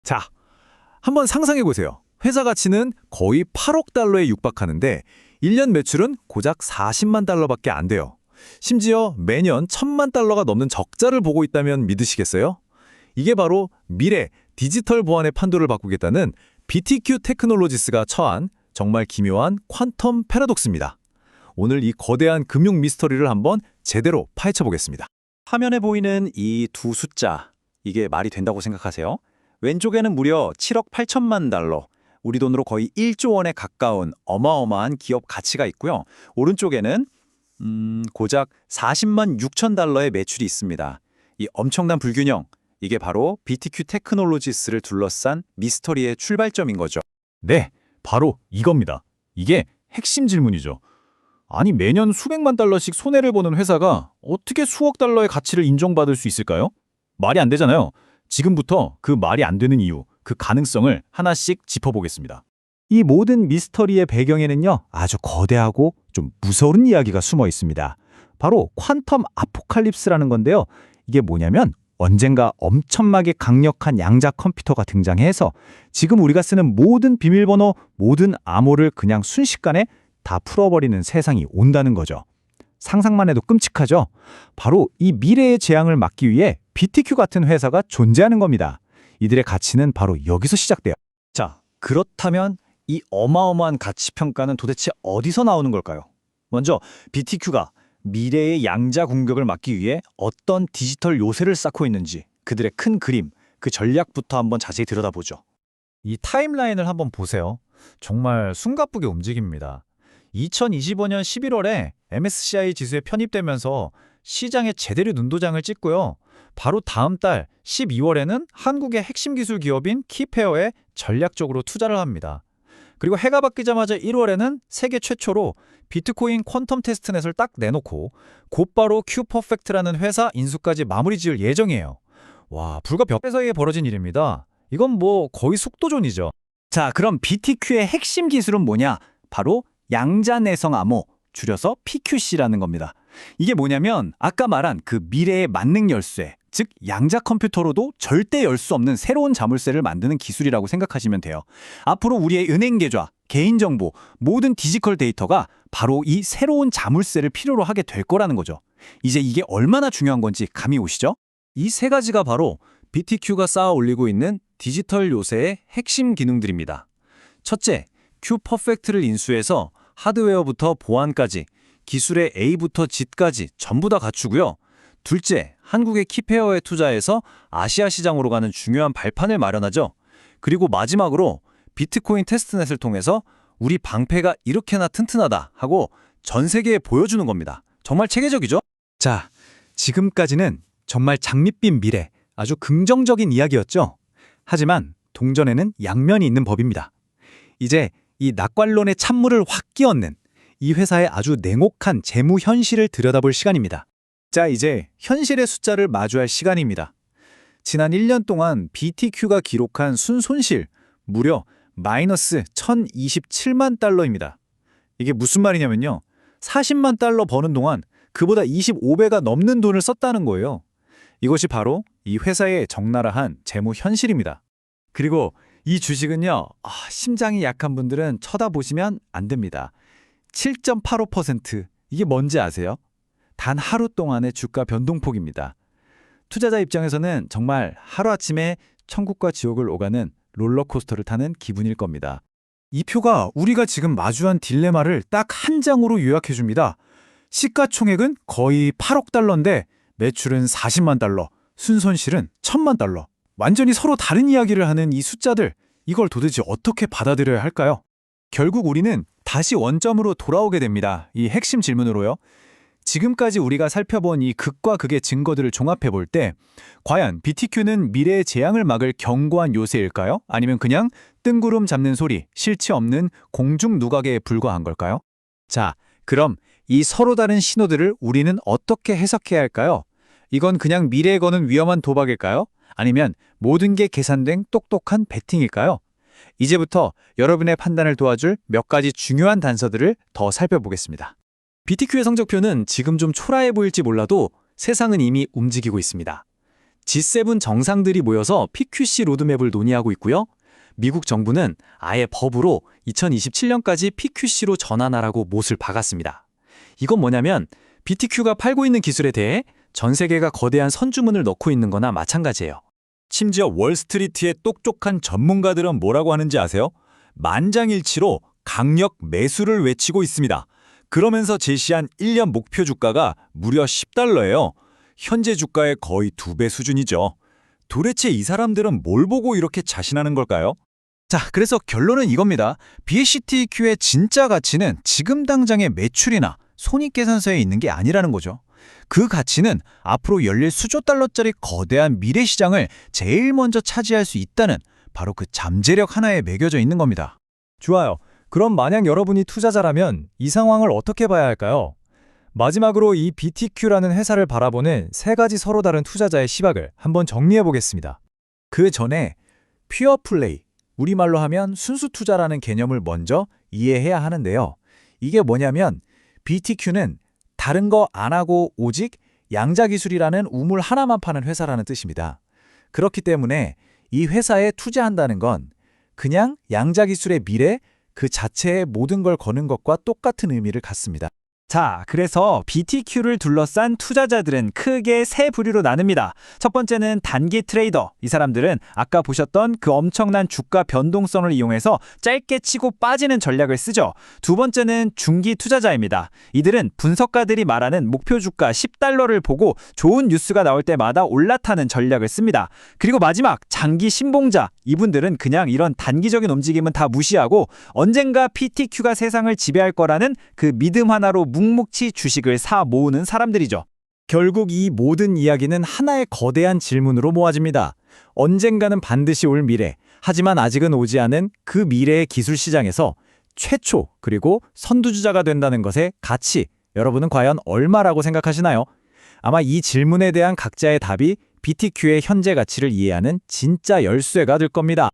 자, 한번 상상해 보세요. 회사 가치는 거의 8억 달러에 육박하는데 1년 매출은 고작 40만 달러밖에 안 돼요. 심지어 매년 1,000만 달러가 넘는 적자를 보고 있다면 믿으시겠어요? 이게 바로 미래 디지털 보안의 판도를 바꾸겠다는 BTQ 테크놀로지스가 처한 정말 기묘한 퀀텀 패러독스입니다. 오늘 이 거대한 금융 미스터리를 한번 제대로 파헤쳐 보겠습니다. 화면에 보이는 이 두 숫자, 이게 말이 된다고 생각하세요? 왼쪽에는 무려 7억 8천만 달러, 우리 돈으로 거의 1조 원에 가까운 어마어마한 기업 가치가 있고요. 오른쪽에는 고작 40만 6천 달러의 매출이 있습니다. 이 엄청난 불균형, 이게 바로 BTQ 테크놀로지스를 둘러싼 미스터리의 출발점인 거죠. 네, 바로 이겁니다. 이게 핵심 질문이죠. 아니, 매년 수백만 달러씩 손해를 보는 회사가 어떻게 수억 달러의 가치를 인정받을 수 있을까요? 말이 안 되잖아요. 지금부터 그 말이 안 되는 이유, 그 가능성을 하나씩 짚어보겠습니다. 이 모든 미스터리의 배경에는요, 아주 거대하고 좀 무서운 이야기가 숨어 있습니다. 바로 퀀텀 아포칼립스라는 건데요. 이게 뭐냐면 언젠가 엄청나게 강력한 양자 컴퓨터가 등장해서 지금 우리가 쓰는 모든 비밀번호, 모든 암호를 그냥 순식간에 다 풀어버리는 세상이 온다는 거죠. 상상만 해도 끔찍하죠? 바로 이 미래의 재앙을 막기 위해 BTQ 같은 회사가 존재하는 겁니다. 이들의 가치는 바로 여기서 시작돼요. 자, 그렇다면 이 어마어마한 가치 평가는 도대체 어디서 나오는 걸까요? 먼저 BTQ가 미래의 양자 공격을 막기 위해 어떤 디지털 요새를 쌓고 있는지 그들의 큰 그림, 그 전략부터 한번 자세히 들여다보죠. 이 타임라인을 한번 보세요. 정말 숨가쁘게 움직입니다. 2025년 11월에 MSCI 지수에 편입되면서 시장에 제대로 눈도장을 찍고요. 바로 다음 달 12월에는 한국의 핵심 기술 기업인 키페어에 전략적으로 투자를 합니다. 그리고 해가 바뀌자마자 1월에는 세계 최초로 비트코인 퀀텀 테스트넷을 딱 내놓고 곧바로 큐퍼펙트라는 회사 인수까지 마무리 지을 예정이에요. 와, 불과 몇 배 사이에 벌어진 일입니다. 이건 뭐 거의 속도전이죠. 자, 그럼 BTQ의 핵심 기술은 뭐냐? 바로 양자 내성 암호, 줄여서 PQC라는 겁니다. 이게 뭐냐면 아까 말한 그 미래의 만능 열쇠, 즉 양자 컴퓨터로도 절대 열 수 없는 새로운 자물쇠를 만드는 기술이라고 생각하시면 돼요. 앞으로 우리의 은행 계좌, 개인정보, 모든 디지털 데이터가 바로 이 새로운 자물쇠를 필요로 하게 될 거라는 거죠. 이제 이게 얼마나 중요한 건지 감이 오시죠? 이 세 가지가 바로 BTQ가 쌓아 올리고 있는 디지털 요새의 핵심 기능들입니다. 첫째, 큐퍼펙트를 인수해서 하드웨어부터 보안까지, 기술의 A부터 Z까지 전부 다 갖추고요. 둘째, 한국의 키페어에 투자해서 아시아 시장으로 가는 중요한 발판을 마련하죠. 그리고 마지막으로 비트코인 테스트넷을 통해서 우리 방패가 이렇게나 튼튼하다 하고 전 세계에 보여주는 겁니다. 정말 체계적이죠? 자, 지금까지는 정말 장밋빛 미래, 아주 긍정적인 이야기였죠. 하지만 동전에는 양면이 있는 법입니다. 이제 이 낙관론의 찬물을 확 끼얹는 이 회사의 아주 냉혹한 재무 현실을 들여다볼 시간입니다. 자, 이제 현실의 숫자를 마주할 시간입니다. 지난 1년 동안 BTQ가 기록한 순손실 무려 마이너스 1,027만 달러입니다. 이게 무슨 말이냐면요. 40만 달러 버는 동안 그보다 25배가 넘는 돈을 썼다는 거예요. 이것이 바로 이 회사의 적나라한 재무 현실입니다. 그리고 이 주식은요, 심장이 약한 분들은 쳐다보시면 안 됩니다. 7.85%, 이게 뭔지 아세요? 단 하루 동안의 주가 변동폭입니다. 투자자 입장에서는 정말 하루아침에 천국과 지옥을 오가는 롤러코스터를 타는 기분일 겁니다. 이 표가 우리가 지금 마주한 딜레마를 딱 한 장으로 요약해줍니다. 시가총액은 거의 8억 달러인데 매출은 40만 달러, 순손실은 1,000만 달러. 완전히 서로 다른 이야기를 하는 이 숫자들, 이걸 도대체 어떻게 받아들여야 할까요? 결국 우리는 다시 원점으로 돌아오게 됩니다. 이 핵심 질문으로요. 지금까지 우리가 살펴본 이 극과 극의 증거들을 종합해 볼 때 과연 BTQ는 미래의 재앙을 막을 견고한 요새일까요? 아니면 그냥 뜬구름 잡는 소리, 실체 없는 공중 누각에 불과한 걸까요? 자, 그럼 이 서로 다른 신호들을 우리는 어떻게 해석해야 할까요? 이건 그냥 미래에 거는 위험한 도박일까요? 아니면 모든 게 계산된 똑똑한 베팅일까요? 이제부터 여러분의 판단을 도와줄 몇 가지 중요한 단서들을 더 살펴보겠습니다. BTQ의 성적표는 지금 좀 초라해 보일지 몰라도 세상은 이미 움직이고 있습니다. G7 정상들이 모여서 PQC 로드맵을 논의하고 있고요. 미국 정부는 아예 법으로 2027년까지 PQC로 전환하라고 못을 박았습니다. 이건 뭐냐면 BTQ가 팔고 있는 기술에 대해 전 세계가 거대한 선주문을 넣고 있는 거나 마찬가지예요. 심지어 월스트리트의 똑똑한 전문가들은 뭐라고 하는지 아세요? 만장일치로 강력 매수를 외치고 있습니다. 그러면서 제시한 1년 목표 주가가 무려 $10예요. 현재 주가의 거의 2배 수준이죠. 도대체 이 사람들은 뭘 보고 이렇게 자신하는 걸까요? 자, 그래서 결론은 이겁니다. BACTQ의 진짜 가치는 지금 당장의 매출이나 손익계산서에 있는 게 아니라는 거죠. 그 가치는 앞으로 열릴 수조 달러짜리 거대한 미래 시장을 제일 먼저 차지할 수 있다는 바로 그 잠재력 하나에 매겨져 있는 겁니다. 좋아요. 그럼 만약 여러분이 투자자라면 이 상황을 어떻게 봐야 할까요? 마지막으로 이 BTQ라는 회사를 바라보는 세 가지 서로 다른 투자자의 시각을 한번 정리해 보겠습니다. 그 전에 퓨어 플레이, 우리말로 하면 순수 투자라는 개념을 먼저 이해해야 하는데요. 이게 뭐냐면 BTQ는 다른 거 안 하고 오직 양자 기술이라는 우물 하나만 파는 회사라는 뜻입니다. 그렇기 때문에 이 회사에 투자한다는 건 그냥 양자 기술의 미래 그 자체의 모든 걸 거는 것과 똑같은 의미를 갖습니다. 자, 그래서 BTQ를 둘러싼 투자자들은 크게 세 부류로 나뉩니다. 첫 번째는 단기 트레이더. 이 사람들은 아까 보셨던 그 엄청난 주가 변동성을 이용해서 짧게 치고 빠지는 전략을 쓰죠. 두 번째는 중기 투자자입니다. 이들은 분석가들이 말하는 목표 주가 $10를 보고 좋은 뉴스가 나올 때마다 올라타는 전략을 씁니다. 그리고 마지막 장기 신봉자. 이분들은 그냥 이런 단기적인 움직임은 다 무시하고 언젠가 BTQ가 세상을 지배할 거라는 그 믿음 하나로 묵묵히 주식을 사 모으는 사람들이죠. 결국 이 모든 이야기는 하나의 거대한 질문으로 모아집니다. 언젠가는 반드시 올 미래, 하지만 아직은 오지 않은 그 미래의 기술 시장에서 최초 그리고 선두주자가 된다는 것의 가치, 여러분은 과연 얼마라고 생각하시나요? 아마 이 질문에 대한 각자의 답이 BTQ의 현재 가치를 이해하는 진짜 열쇠가 될 겁니다.